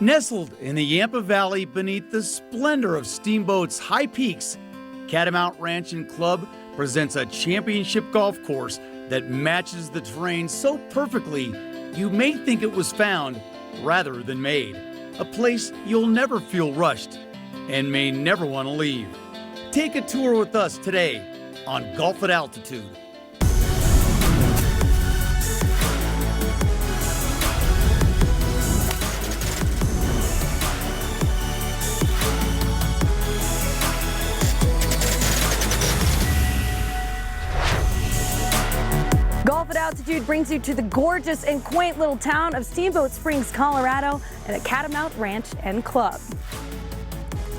Nestled in the Yampa Valley beneath the splendor of Steamboat's high peaks, Catamount Ranch and Club presents a championship golf course that matches the terrain so perfectly you may think it was found rather than made. A place you'll never feel rushed and may never want to leave. Take a tour with us today on Golf at Altitude. Golf at Altitude brings you to the gorgeous and quaint little town of Steamboat Springs, Colorado, and at Catamount Ranch and Club.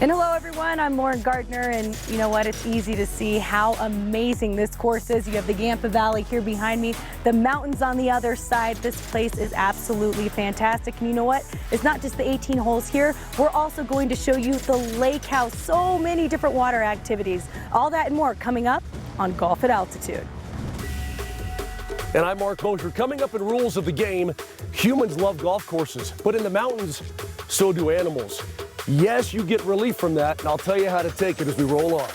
And hello everyone, I'm Lauren Gardner, and you know what, it's easy to see how amazing this course is. You have the Yampa Valley here behind me, the mountains on the other side. This place is absolutely fantastic, and you know what, it's not just the 18 holes here, we're also going to show you the lake house, so many different water activities. All that and more coming up on Golf at Altitude. And I'm Mark Mosher. Coming up in Rules of the Game, humans love golf courses, but in the mountains, so do animals. Yes, you get relief from that, and I'll tell you how to take it as we roll on.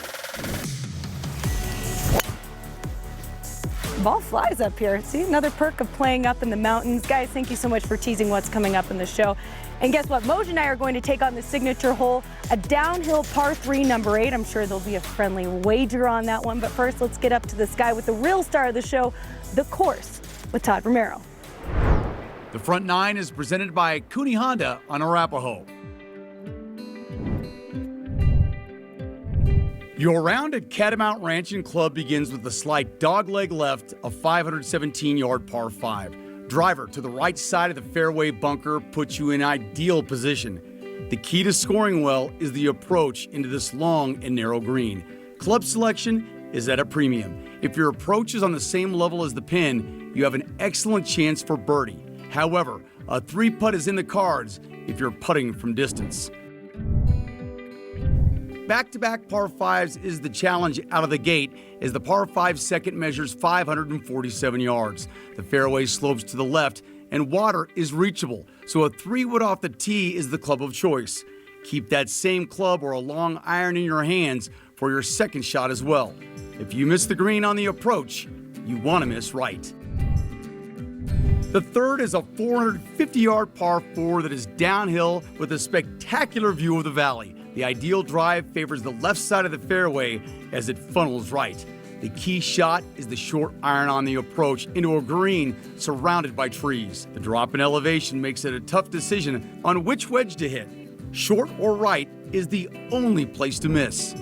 Ball flies up here. See, another perk of playing up in the mountains. Guys, thank you so much for teasing what's coming up in the show. And guess what? Moj and I are going to take on the signature hole, a downhill par 3, number 8. I'm sure there'll be a friendly wager on that one. But first, let's get up to the sky with the real star of the show, the course, with Todd Romero. The front 9 is presented by Cooney Honda on Arapahoe. Your round at Catamount Ranch and Club begins with a slight dogleg left, a 517-yard par 5. Driver to the right side of the fairway bunker puts you in ideal position. The key to scoring well is the approach into this long and narrow green. Club selection is at a premium. If your approach is on the same level as the pin, you have an excellent chance for birdie. However, a 3-putt is in the cards if you're putting from distance. Back-to-back par 5s is the challenge out of the gate as the par 5 second measures 547 yards. The fairway slopes to the left and water is reachable, so a 3-wood off the tee is the club of choice. Keep that same club or a long iron in your hands for your second shot as well. If you miss the green on the approach, you want to miss right. The third is a 450-yard par 4 that is downhill with a spectacular view of the valley. The ideal drive favors the left side of the fairway as it funnels right. The key shot is the short iron on the approach into a green surrounded by trees. The drop in elevation makes it a tough decision on which wedge to hit. Short or right is the only place to miss.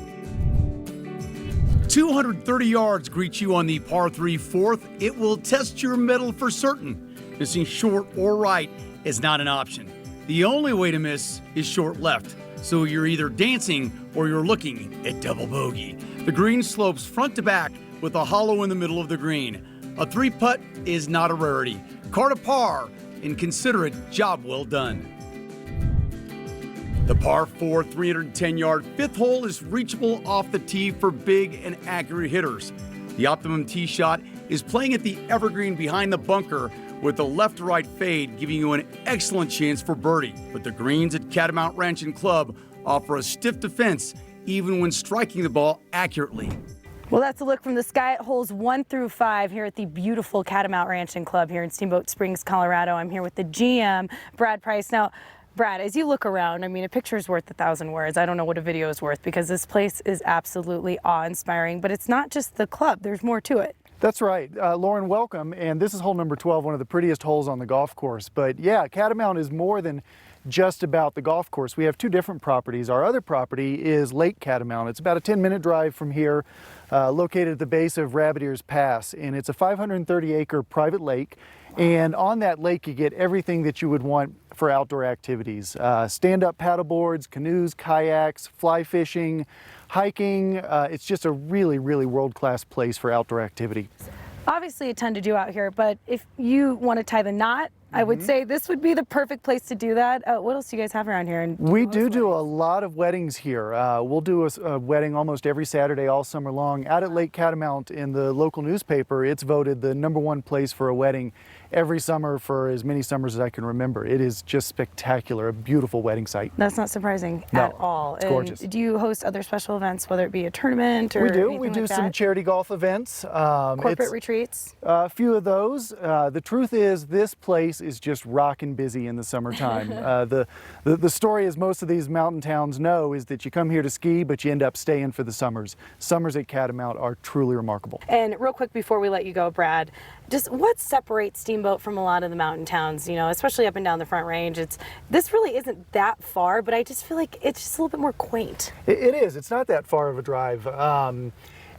230 yards greet you on the par 3 fourth. It will test your mettle for certain. Missing short or right is not an option. The only way to miss is short left. So you're either dancing or you're looking at double bogey. The green slopes front to back with a hollow in the middle of the green. A 3-putt is not a rarity. Card a par and consider it job well done. The par 4 310-yard 5th hole is reachable off the tee for big and accurate hitters. The optimum tee shot is playing at the evergreen behind the bunker with a left-to-right fade, giving you an excellent chance for birdie. But the greens at Catamount Ranch and Club offer a stiff defense even when striking the ball accurately. Well, that's a look from the sky at holes 1 through 5 here at the beautiful Catamount Ranch and Club here in Steamboat Springs, Colorado. I'm here with the GM, Brad Price. Now, Brad, as you look around, I mean, a picture is worth 1,000 words. I don't know what a video is worth because this place is absolutely awe-inspiring. But it's not just the club. There's more to it. That's right. Lauren, welcome. And this is hole number 12, one of the prettiest holes on the golf course. But yeah, Catamount is more than just about the golf course. We have 2 different properties. Our other property is Lake Catamount. It's about a 10-minute drive from here, located at the base of Rabbit Ears Pass. And it's a 530-acre private lake. And on that lake, you get everything that you would want for outdoor activities. Stand-up paddleboards, canoes, kayaks, fly fishing, hiking. It's just a really, really world-class place for outdoor activity. Obviously a ton to do out here, but if you want to tie the knot, I would say this would be the perfect place to do that. What else do you guys have around here? We do a lot of weddings here. We'll do a wedding almost every Saturday all summer long. Out at Lake Catamount in the local newspaper, it's voted the #1 place for a wedding every summer for as many summers as I can remember. It is just spectacular, a beautiful wedding site. That's not surprising No, at all. it's gorgeous. And do you host other special events, whether it be a tournament or We do. anything We do like some that? charity golf events. Corporate retreats? A few of those. The truth is, this place is just rockin' busy in the summertime. The story, as most of these mountain towns know, is that you come here to ski, but you end up staying for the summers. Summers at Catamount are truly remarkable. And real quick before we let you go, Brad, just what separates Steamboat from a lot of the mountain towns, you know, especially up and down the Front Range? This really isn't that far, but I just feel like it's just a little bit more quaint. It is. It's not that far of a drive.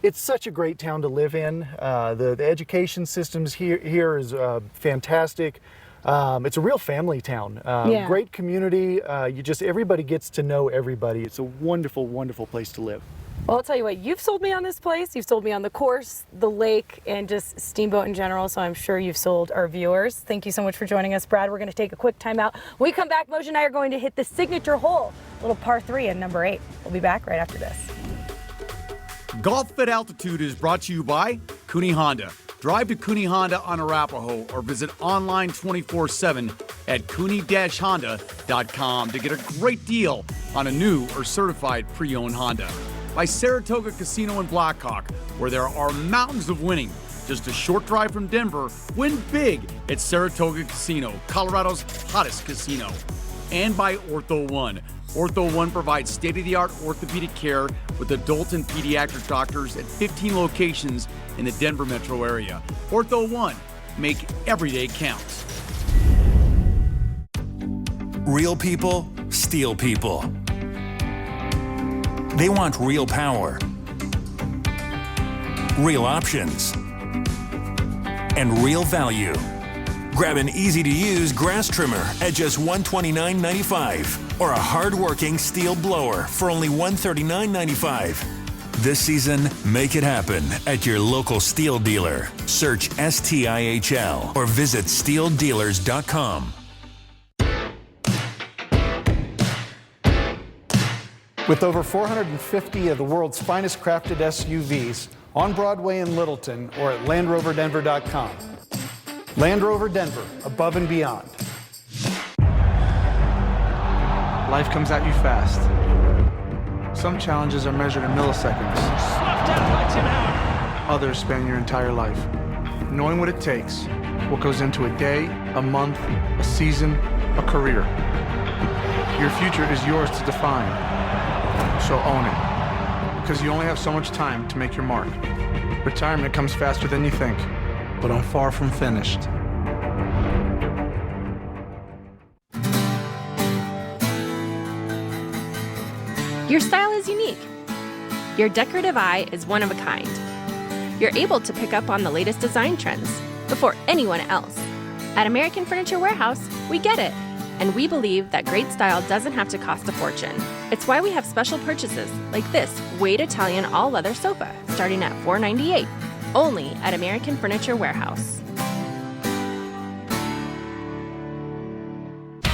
It's such a great town to live in. The education systems here is fantastic. It's a real family town. Yeah. Great community. Everybody gets to know everybody. It's a wonderful, wonderful place to live. Well, I'll tell you what, you've sold me on this place, you've sold me on the course, the lake, and just Steamboat in general, so I'm sure you've sold our viewers. Thank you so much for joining us, Brad. We're going to take a quick timeout. When we come back, Moshe and I are going to hit the signature hole, little par 3 and number 8. We'll be back right after this. Golf at Altitude is brought to you by Cooney Honda. Drive to Cooney Honda on Arapahoe or visit online 24/7 at cooney-honda.com to get a great deal on a new or certified pre-owned Honda. By Saratoga Casino in Blackhawk, where there are mountains of winning. Just a short drive from Denver, win big at Saratoga Casino, Colorado's hottest casino. And by Ortho One. Ortho One provides state-of-the-art orthopedic care with adult and pediatric doctors at 15 locations in the Denver metro area. Ortho One, make every day count. Real people, steel people. They want real power, real options, and real value. Grab an easy-to-use grass trimmer at just $129.95 or a hard-working steel blower for only $139.95. This season, make it happen at your local steel dealer. Search STIHL or visit steeldealers.com. With over 450 of the world's finest crafted SUVs on Broadway in Littleton or at LandRoverDenver.com. Land Rover Denver, above and beyond. Life comes at you fast. Some challenges are measured in milliseconds. Others span your entire life. Knowing what it takes, what goes into a day, a month, a season, a career. Your future is yours to define. So own it, because you only have so much time to make your mark. Retirement comes faster than you think, but I'm far from finished. Your style is unique. Your decorative eye is one of a kind. You're able to pick up on the latest design trends before anyone else. At American Furniture Warehouse, we get it. And we believe that great style doesn't have to cost a fortune. It's why we have special purchases like this Wade Italian all-leather sofa starting at $498, only at American Furniture Warehouse.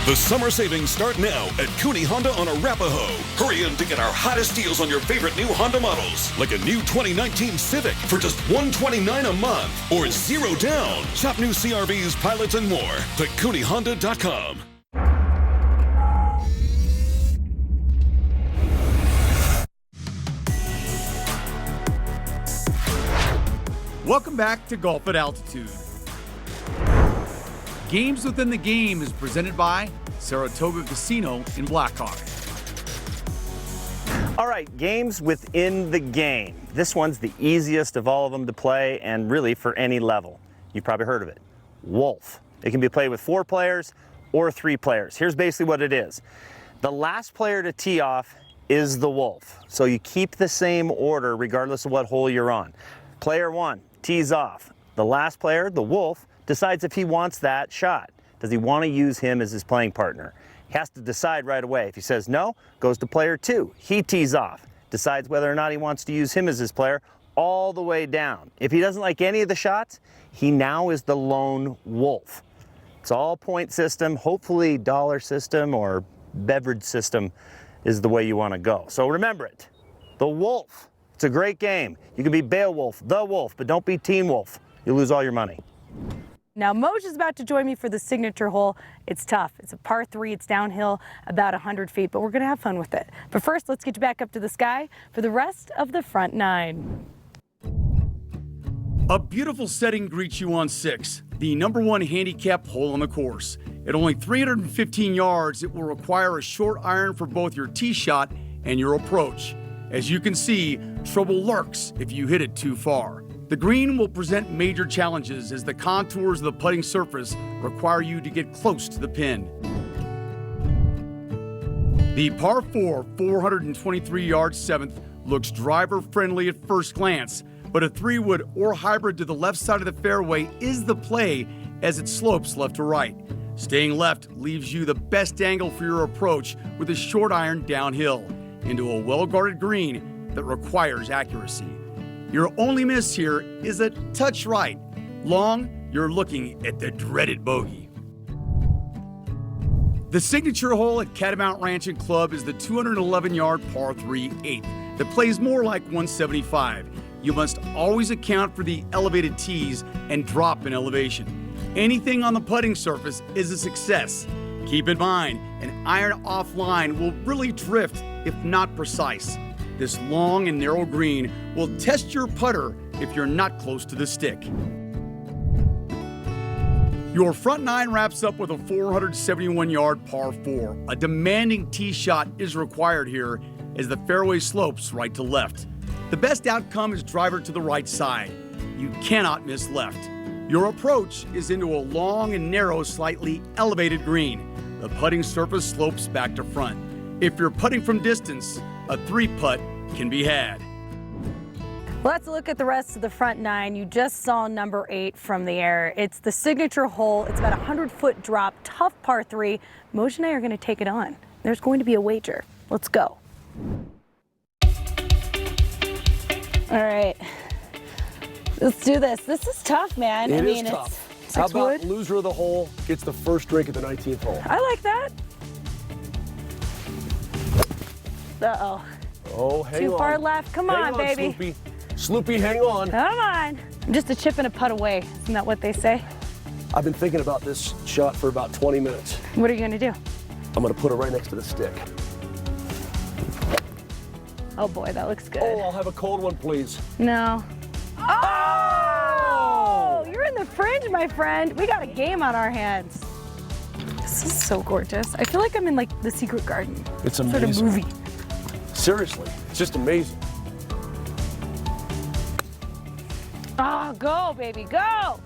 The summer savings start now at Cooney Honda on Arapahoe. Hurry in to get our hottest deals on your favorite new Honda models, like a new 2019 Civic for just $129 a month or 0 down. Shop new CRVs, pilots, and more at CooneyHonda.com. Welcome back to Golf at Altitude. Games Within the Game is presented by Saratoga Casino in Blackhawk. All right, games within the game. This one's the easiest of all of them to play, and really for any level. You've probably heard of it. Wolf. It can be played with 4 players or 3 players. Here's basically what it is. The last player to tee off is the wolf. So you keep the same order regardless of what hole you're on. Player 1 tees off. The last player, the wolf, decides if he wants that shot. Does he want to use him as his playing partner? He has to decide right away. If he says no, goes to player 2. He tees off, decides whether or not he wants to use him as his player all the way down. If he doesn't like any of the shots, he now is the lone wolf. It's all point system, hopefully dollar system or beverage system is the way you want to go. So remember it, the wolf. It's a great game. You can be Beowulf, the wolf, but don't be Teen Wolf. You lose all your money. Now, Moj is about to join me for the signature hole. It's tough. It's a par 3. It's downhill about 100 feet, but we're going to have fun with it. But first, let's get you back up to the sky for the rest of the front 9. A beautiful setting greets you on 6, the #1 handicap hole on the course. At only 315 yards, it will require a short iron for both your tee shot and your approach. As you can see, trouble lurks if you hit it too far. The green will present major challenges as the contours of the putting surface require you to get close to the pin. The par 4, 423-yard 7th looks driver-friendly at first glance, but a 3-wood or hybrid to the left side of the fairway is the play as it slopes left to right. Staying left leaves you the best angle for your approach with a short iron downhill into a well-guarded green that requires accuracy. Your only miss here is a touch right. Long, you're looking at the dreaded bogey. The signature hole at Catamount Ranch and Club is the 211-yard par 3 8th that plays more like 175. You must always account for the elevated tees and drop in elevation. Anything on the putting surface is a success. Keep in mind, an iron offline will really drift if not precise. This long and narrow green will test your putter if you're not close to the stick. Your front 9 wraps up with a 471-yard par 4. A demanding tee shot is required here as the fairway slopes right to left. The best outcome is driver to the right side. You cannot miss left. Your approach is into a long and narrow, slightly elevated green. The putting surface slopes back to front. If you're putting from distance, a 3-putt can be had. Let's look at the rest of the front 9. You just saw number 8 from the air. It's the signature hole. It's about a 100-foot drop, tough par 3. Moj and I are going to take it on. There's going to be a wager. Let's go. All right. Let's do this. This is tough, man. It is tough. How about loser of the hole gets the first drink at the 19th hole? I like that. Uh-oh. Oh, hang on. Too far left. Come on, baby. Sloopy. Sloopy, hang on. Come on. I'm just a chip and a putt away. Isn't that what they say? I've been thinking about this shot for about 20 minutes. What are you going to do? I'm going to put it right next to the stick. Oh, boy, that looks good. Oh, I'll have a cold one, please. No. Oh! You're in the fringe, my friend. We got a game on our hands. This is so gorgeous. I feel like I'm in, like, the Secret Garden. It's amazing. Sort of movie. Seriously, it's just amazing. Oh, go, baby, go!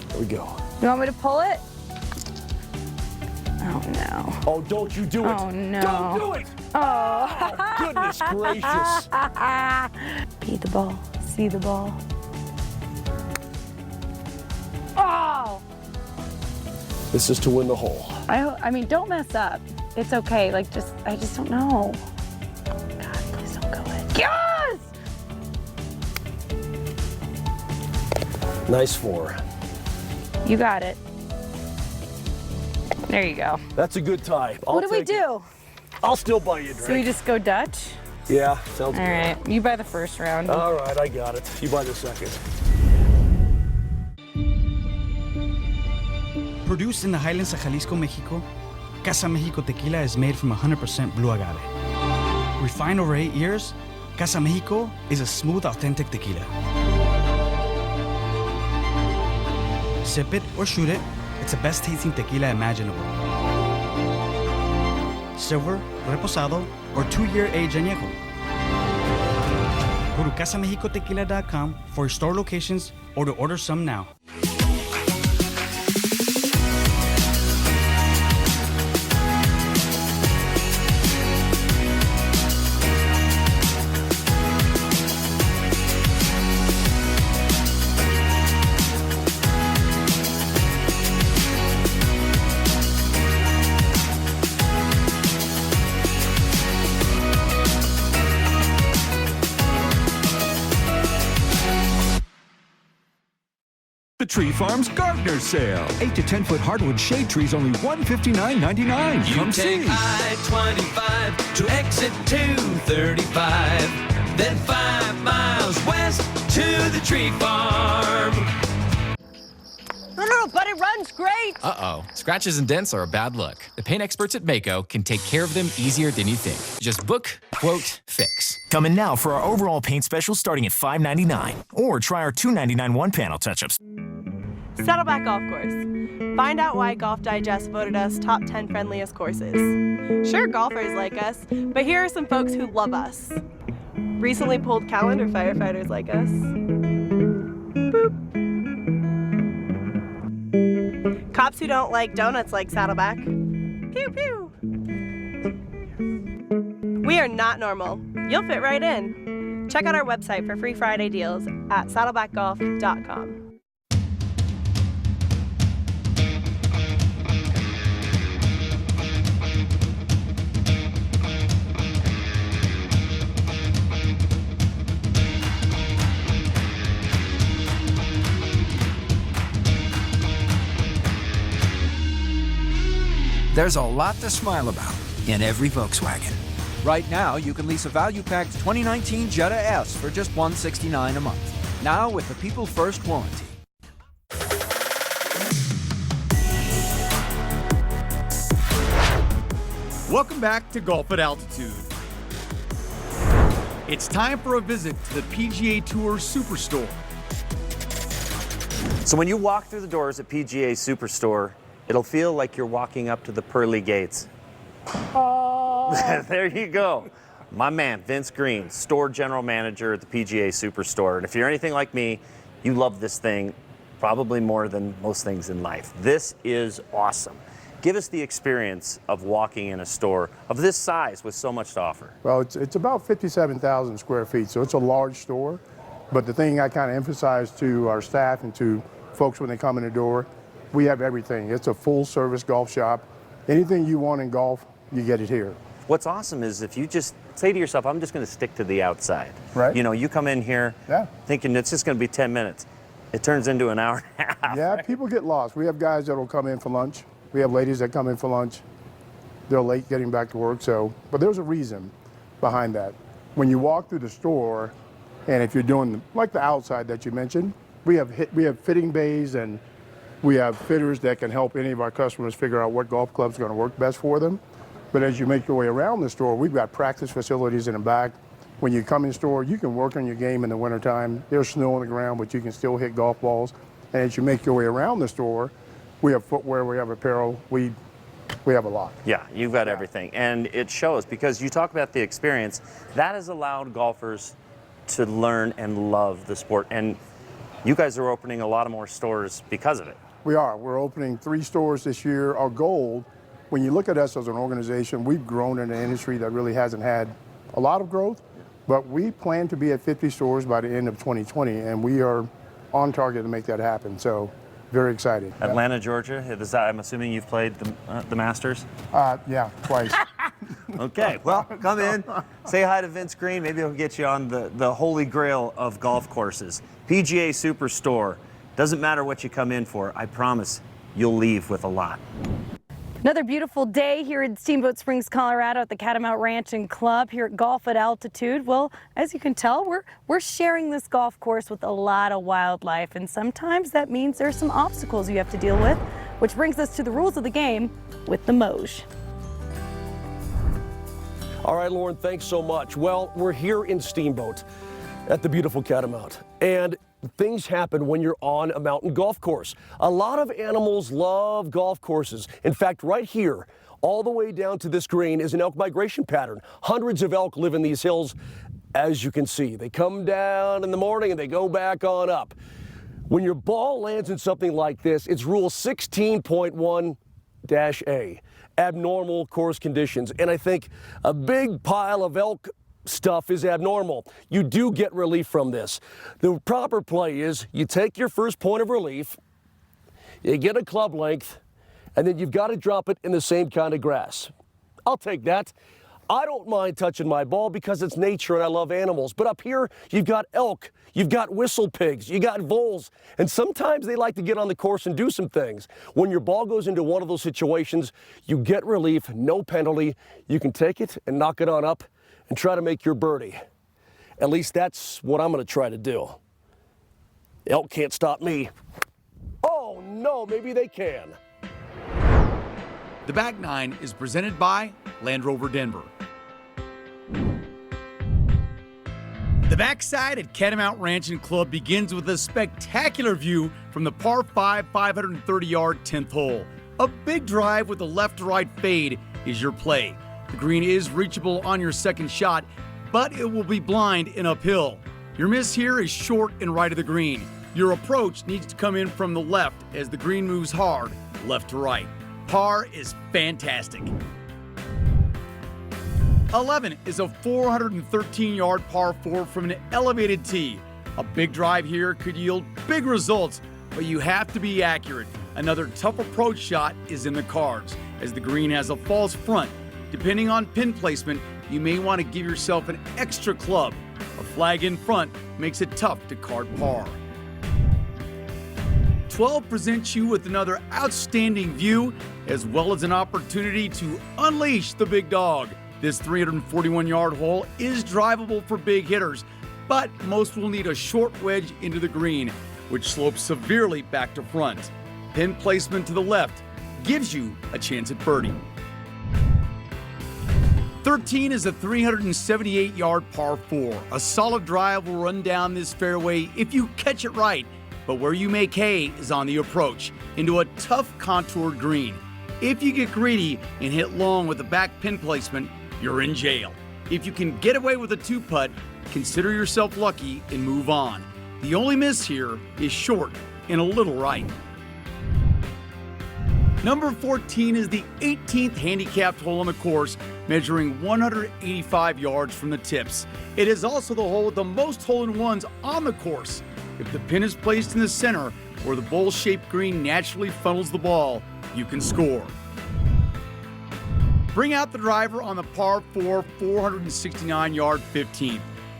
There we go. You want me to pull it? Oh, no. Oh, don't you do it. Oh, no. Don't do it! Oh. Goodness gracious. Be the ball. See the ball. Oh! This is to win the hole. I mean, don't mess up. It's okay. Like, I just don't know. God, please don't go in. Yes! Nice 4. You got it. There you go. That's a good tie. What do we do? I'll still buy you a drink. So we just go Dutch? Yeah, sounds good. All right, you buy the first round. All right, I got it. You buy the second. Produced in the highlands of Jalisco, Mexico, Casa Mexico tequila is made from 100% blue agave. Refined over 8 years, Casa Mexico is a smooth, authentic tequila. Sip it or shoot it, it's the best tasting tequila imaginable. Silver, reposado, or 2-year age añejo. Go to casamexicotequila.com for store locations or to order some now. The Tree Farm's Gardener Sale. 8 to 10 foot hardwood shade trees only $159.99. Come see. You take I-25 to exit 235, then 5 miles west to the Tree Farm. but it runs great. Uh-oh. Scratches and dents are a bad look. The paint experts at Mako can take care of them easier than you think. Just book, quote, fix. Come in now for our overall paint special starting at $5.99. Or try our $2.99 one-panel touch-ups. Saddleback Golf Course. Find out why Golf Digest voted us top 10 friendliest courses. Sure, golfers like us, but here are some folks who love us. Recently pulled calendar firefighters like us. Boop. Cops who don't like donuts like Saddleback. Pew pew. We are not normal. You'll fit right in. Check out our website for free Friday deals at saddlebackgolf.com. There's a lot to smile about in every Volkswagen. Right now, you can lease a value-packed 2019 Jetta S for just $169 a month. Now with the People First warranty. Welcome back to Golf at Altitude. It's time for a visit to the PGA Tour Superstore. So when you walk through the doors at PGA Superstore, it'll feel like you're walking up to the pearly gates. There you go. My man, Vince Green, store general manager at the PGA Superstore. And if you're anything like me, you love this thing probably more than most things in life. This is awesome. Give us the experience of walking in a store of this size with so much to offer. Well, it's about 57,000 square feet, so it's a large store. But the thing I kind of emphasize to our staff and to folks when they come in the door, we have everything. It's a full-service golf shop. Anything you want in golf, you get it here. What's awesome is if you just say to yourself, I'm just going to stick to the outside. Right. You know, you come in here thinking it's just going to be 10 minutes. It turns into an hour and a half. Yeah, people get lost. We have guys that will come in for lunch. We have ladies that come in for lunch. They're late getting back to work, but there's a reason behind that. When you walk through the store, and if you're doing like the outside that you mentioned, we have fitting bays and we have fitters that can help any of our customers figure out what golf club's going to work best for them. But as you make your way around the store, we've got practice facilities in the back. When you come in the store, you can work on your game in the wintertime. There's snow on the ground, but you can still hit golf balls. And as you make your way around the store, we have footwear, we have apparel, we have a lot. Yeah, you've got everything. And it shows because you talk about the experience. That has allowed golfers to learn and love the sport. And you guys are opening a lot of more stores because of it. We are. We're opening 3 stores this year. Our goal, when you look at us as an organization, we've grown in an industry that really hasn't had a lot of growth, but we plan to be at 50 stores by the end of 2020, and we are on target to make that happen. So, very excited. Atlanta, Georgia. I'm assuming you've played the Masters? Yeah, twice. Okay, well, come in, say hi to Vince Green. Maybe he'll get you on the holy grail of golf courses. PGA Superstore. Doesn't matter what you come in for. I promise you'll leave with a lot. Another beautiful day here in Steamboat Springs, Colorado at the Catamount Ranch and Club here at Golf at Altitude. Well, as you can tell, we're sharing this golf course with a lot of wildlife, and sometimes that means there's some obstacles you have to deal with, which brings us to the rules of the game with the Moj. All right, Lauren, thanks so much. Well, we're here in Steamboat at the beautiful Catamount, and things happen when you're on a mountain golf course. A lot of animals love golf courses. In fact, right here, all the way down to this green is an elk migration pattern. Hundreds of elk live in these hills, as you can see. They come down in the morning and they go back on up. When your ball lands in something like this, it's rule 16.1-A, abnormal course conditions. And I think a big pile of elk stuff is abnormal. You do get relief from this. The proper play is you take your first point of relief, you get a club length, and then you've got to drop it in the same kind of grass. I'll take that. I don't mind touching my ball because it's nature and I love animals. But up here, you've got elk, you've got whistle pigs, you got voles, and sometimes they like to get on the course and do some things. When your ball goes into one of those situations, you get relief, no penalty. You can take it and knock it on up and try to make your birdie. At least that's what I'm going to try to do. Elk can't stop me. Oh! Oh no, maybe they can. The back nine is presented by Land Rover Denver. The backside at Catamount Ranch and Club begins with a spectacular view from the par 5 530-yard 10th hole. A big drive with a left-to-right fade is your play. The green is reachable on your second shot, but it will be blind and uphill. Your miss here is short and right of the green. Your approach needs to come in from the left as the green moves hard left to right. Par is fantastic. 11 is a 413-yard par 4 from an elevated tee. A big drive here could yield big results, but you have to be accurate. Another tough approach shot is in the cards, as the green has a false front. Depending on pin placement, you may want to give yourself an extra club. A flag in front makes it tough to card par. 12 presents you with another outstanding view, as well as an opportunity to unleash the big dog. This 341-yard hole is drivable for big hitters, but most will need a short wedge into the green, which slopes severely back to front. Pin placement to the left gives you a chance at birdie. 13 is a 378-yard par 4. A solid drive will run down this fairway if you catch it right, but where you make hay is on the approach into a tough contoured green. If you get greedy and hit long with the back pin placement, you're in jail. If you can get away with a 2-putt, consider yourself lucky and move on. The only miss here is short and a little right. Number 14 is the 18th handicapped hole on the course, measuring 185 yards from the tips. It is also the hole with the most hole-in-ones on the course. If the pin is placed in the center, where the bowl-shaped green naturally funnels the ball, you can score. Bring out the driver on the par 4 469-yard 15th.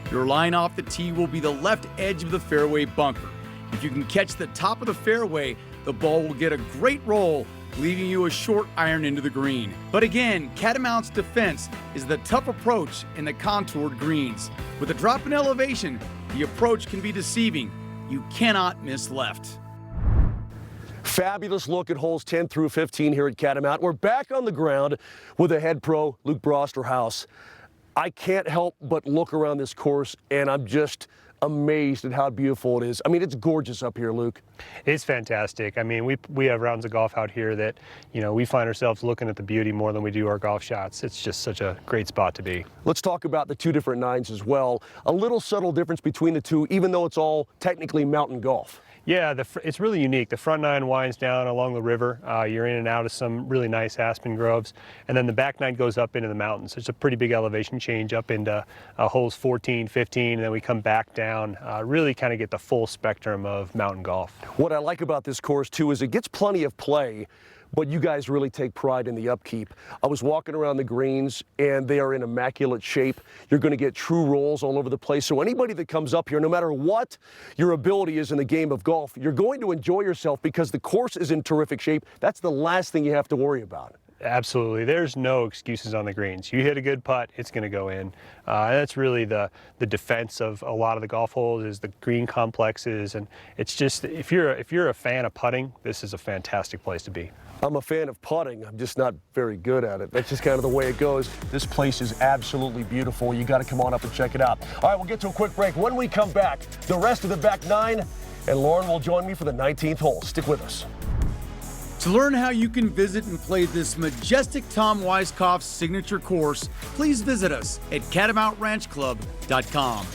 Your line off the tee will be the left edge of the fairway bunker. If you can catch the top of the fairway, the ball will get a great roll, leaving you a short iron into the green. But again, Catamount's defense is the tough approach in the contoured greens. With a drop in elevation, the approach can be deceiving. You cannot miss left. Fabulous look at holes 10 through 15 here at Catamount. We're back on the ground with the head pro, Luke Brosterhouse. I can't help but look around this course, and I'm just amazed at how beautiful it is. I mean, it's gorgeous up here, Luke. It's fantastic. I mean, we have rounds of golf out here that, you know, we find ourselves looking at the beauty more than we do our golf shots. It's just such a great spot to be. Let's talk about the two different nines as well. A little subtle difference between the two, even though it's all technically mountain golf. Yeah, it's really unique. The front nine winds down along the river. You're in and out of some really nice aspen groves. And then the back nine goes up into the mountains. It's a pretty big elevation change up into holes 14, 15, and then we come back down. Really kind of get the full spectrum of mountain golf. What I like about this course, too, is it gets plenty of play, but you guys really take pride in the upkeep. I was walking around the greens, and they are in immaculate shape. You're going to get true rolls all over the place. So anybody that comes up here, no matter what your ability is in the game of golf, you're going to enjoy yourself because the course is in terrific shape. That's the last thing you have to worry about. Absolutely. There's no excuses on the greens. You hit a good putt, it's going to go in. That's really the defense of a lot of the golf holes is the green complexes, and it's just if you're a fan of putting, this is a fantastic place to be. I'm a fan of putting. I'm just not very good at it. That's just kind of the way it goes. This place is absolutely beautiful. You got to come on up and check it out. All right, we'll get to a quick break. When we come back, the rest of the back nine, and Lauren will join me for the 19th hole. Stick with us. To learn how you can visit and play this majestic Tom Weiskopf's signature course, please visit us at CatamountRanchClub.com.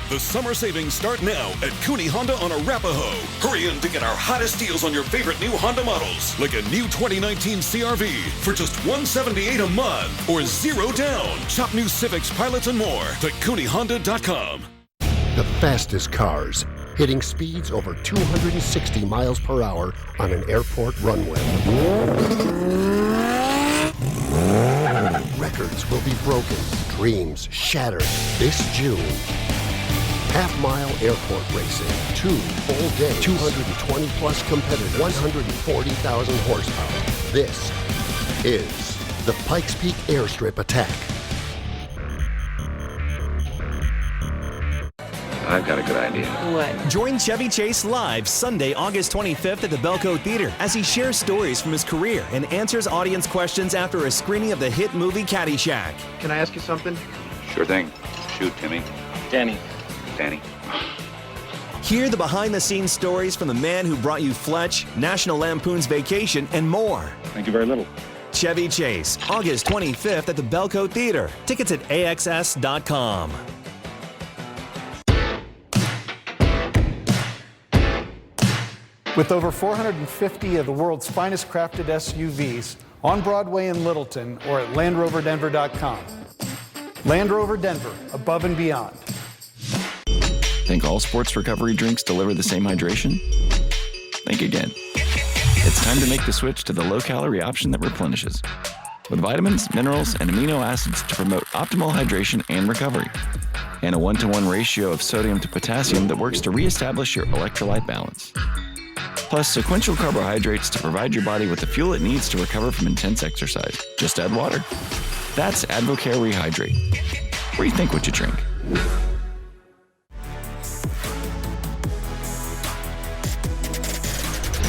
The summer savings start now at Cooney Honda on Arapahoe. Hurry in to get our hottest deals on your favorite new Honda models, like a new 2019 CR-V for just $178 a month or $0 down. Shop new Civics, Pilots, and more at CooneyHonda.com. The fastest cars, hitting speeds over 260 miles per hour on an airport runway. Records will be broken, dreams shattered this June. Half-mile airport racing, 2 full days, 220-plus competitors, 140,000 horsepower. This is the Pikes Peak Airstrip Attack. I've got a good idea. What? Join Chevy Chase live Sunday, August 25th at the Belco Theater as he shares stories from his career and answers audience questions after a screening of the hit movie Caddyshack. Can I ask you something? Sure thing. Shoot, Timmy. Danny. Danny. Hear the behind-the-scenes stories from the man who brought you Fletch, National Lampoon's Vacation, and more. Thank you very little. Chevy Chase, August 25th at the Belco Theater. Tickets at AXS.com. With over 450 of the world's finest crafted SUVs on Broadway in Littleton or at LandRoverDenver.com. Land Rover Denver, above and beyond. Think all sports recovery drinks deliver the same hydration? Think again. It's time to make the switch to the low-calorie option that replenishes. With vitamins, minerals, and amino acids to promote optimal hydration and recovery. And a 1-to-1 ratio of sodium to potassium that works to reestablish your electrolyte balance. Plus sequential carbohydrates to provide your body with the fuel it needs to recover from intense exercise. Just add water. That's Advocare Rehydrate. Rethink what you drink.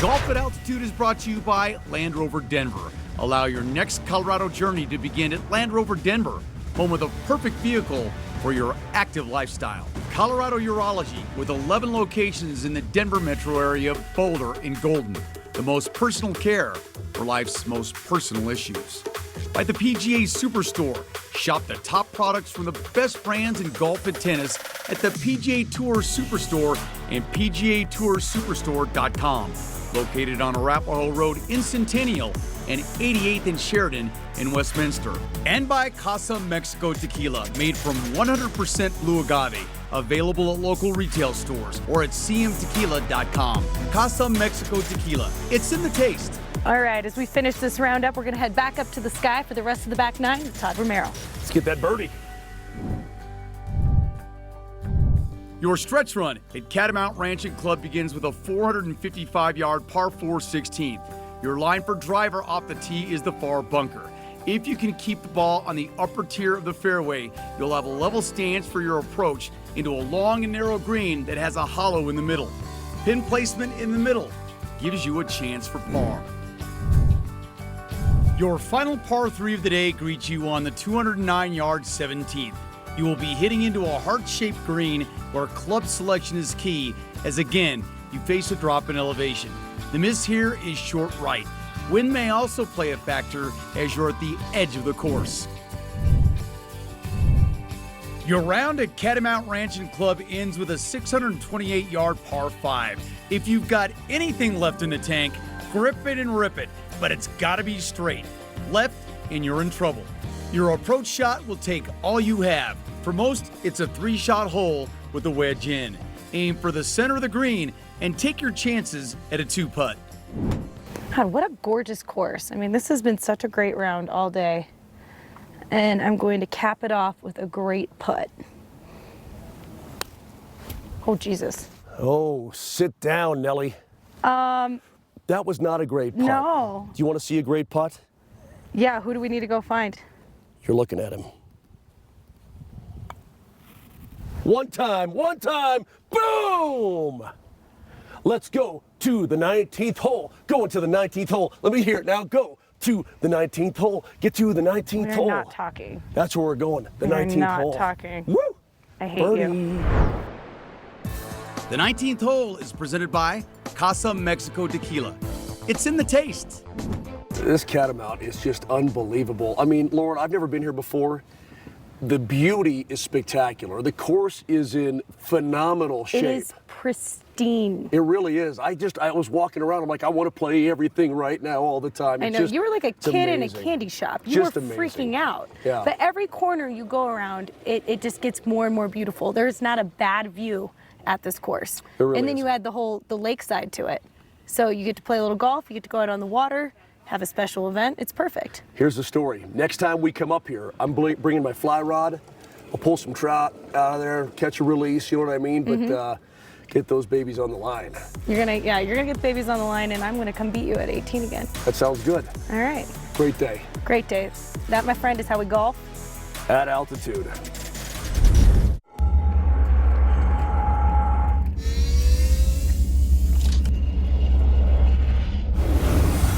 Golf at Altitude is brought to you by Land Rover Denver. Allow your next Colorado journey to begin at Land Rover Denver, home of the perfect vehicle for your active lifestyle. Colorado Urology, with 11 locations in the Denver metro area, Boulder, and Golden. The most personal care for life's most personal issues. By the PGA Superstore. Shop the top products from the best brands in golf and tennis at the PGA Tour Superstore and PGATourSuperstore.com. Located on Arapahoe Road in Centennial and 88th and Sheridan in Westminster. And by Casa Mexico Tequila, made from 100% blue agave. Available at local retail stores or at cmtequila.com. Casa Mexico Tequila. It's in the taste. All right, as we finish this roundup, we're going to head back up to the sky for the rest of the back nine with Todd Romero. Let's get that birdie. Your stretch run at Catamount Ranch and Club begins with a 455-yard par 4 16th. Your line for driver off the tee is the far bunker. If you can keep the ball on the upper tier of the fairway, you'll have a level stance for your approach into a long and narrow green that has a hollow in the middle. Pin placement in the middle gives you a chance for par. Your final par 3 of the day greets you on the 209-yard 17th. You will be hitting into a heart-shaped green where club selection is key, as again, you face a drop in elevation. The miss here is short right. Wind may also play a factor as you're at the edge of the course. Your round at Catamount Ranch and Club ends with a 628-yard par 5. If you've got anything left in the tank, grip it and rip it, but it's got to be straight. Left, and you're in trouble. Your approach shot will take all you have. For most, it's a 3-shot hole with a wedge in. Aim for the center of the green and take your chances at a 2-putt. God, what a gorgeous course. I mean, this has been such a great round all day. And I'm going to cap it off with a great putt. Oh, Jesus. Oh, sit down, Nelly. That was not a great putt. No. Do you want to see a great putt? Yeah, who do we need to go find? You're looking at him. One time, boom! Let's go to the 19th hole. Going to the 19th hole. Let me hear it now. Go to the 19th hole. Get to the 19th hole. We're not talking. That's where we're going. The 19th hole. We're not talking. Woo! I hate Birdie. you. The 19th hole is presented by Casa Mexico Tequila. It's in the taste. This Catamount is just unbelievable. I mean, Lauren, I've never been here before. The beauty is spectacular. The course is in phenomenal shape. It is pristine. It really is. I was walking around. I'm like, I want to play everything right now all the time. I know. You were like a kid in a candy shop. You Just were amazing. freaking out. Yeah. But every corner you go around, it just gets more and more beautiful. There's not a bad view at this course. It really and then is. you add the lakeside to it. So you get to play a little golf, you get to go out on the water, have a special event. It's perfect. Here's the story. Next time we come up here, I'm bringing my fly rod. I'll pull some trout out of there, catch a release, you know what I mean? But get those babies on the line. You're gonna get the babies on the line, and I'm gonna come beat you at 18 again. That sounds good. All right. Great day. Great day. That, my friend, is how we golf. At altitude.